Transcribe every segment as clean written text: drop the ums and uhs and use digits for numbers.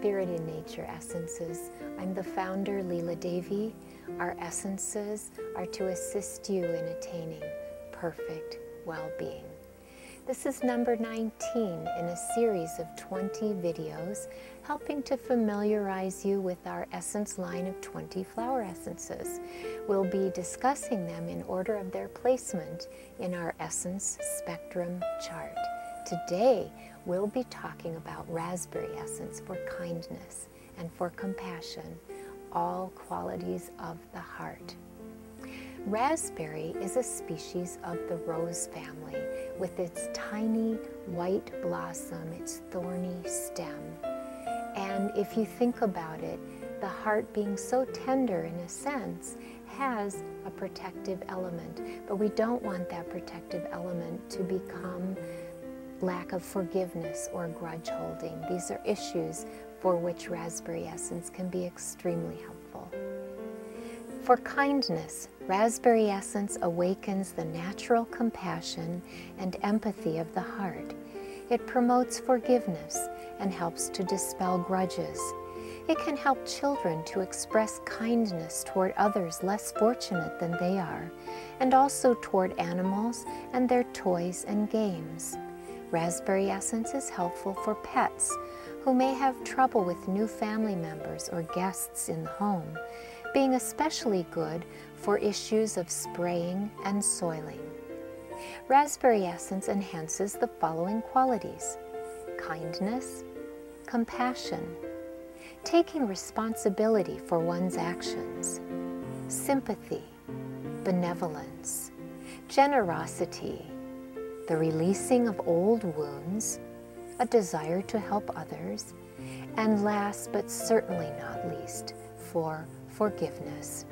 Spirit in Nature Essences. I'm the founder, Lila Devi. Our essences are to assist you in attaining perfect well-being. This is number 19 in a series of 20 videos helping to familiarize you with our essence line of 20 flower essences. We'll be discussing them in order of their placement in our essence spectrum chart. Today, we'll be talking about raspberry essence for kindness and for compassion, all qualities of the heart. Raspberry is a species of the rose family with its tiny white blossom, its thorny stem. And if you think about it, the heart being so tender in a sense has a protective element, but we don't want that protective element to become lack of forgiveness or grudge holding. These are issues for which raspberry essence can be extremely helpful. For kindness, raspberry essence awakens the natural compassion and empathy of the heart. It promotes forgiveness and helps to dispel grudges. It can help children to express kindness toward others less fortunate than they are, and also toward animals and their toys and games. Raspberry essence is helpful for pets who may have trouble with new family members or guests in the home, being especially good for issues of spraying and soiling. Raspberry essence enhances the following qualities: kindness, compassion, taking responsibility for one's actions, sympathy, benevolence, generosity, the releasing of old wounds, a desire to help others, and last but certainly not least, for forgiveness.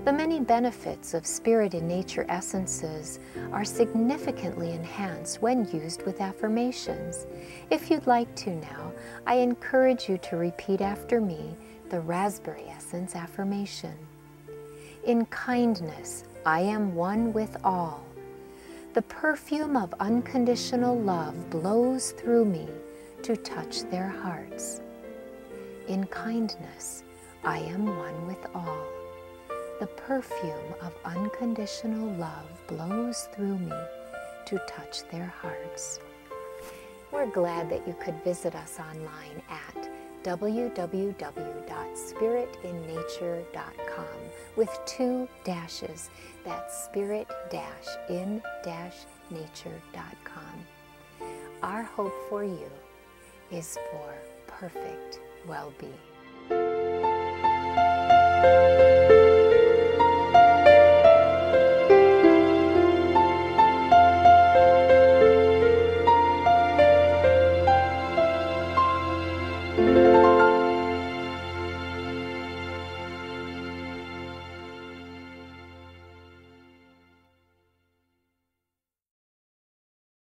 The many benefits of Spirit in Nature essences are significantly enhanced when used with affirmations. If you'd like to now, I encourage you to repeat after me the raspberry essence affirmation. In kindness, I am one with all. The perfume of unconditional love blows through me to touch their hearts. In kindness, I am one with all. The perfume of unconditional love blows through me to touch their hearts. We're glad that you could visit us online at www.spiritinnature.com with 2 dashes. That's spirit-in-nature.com. Our hope for you is for perfect well-being.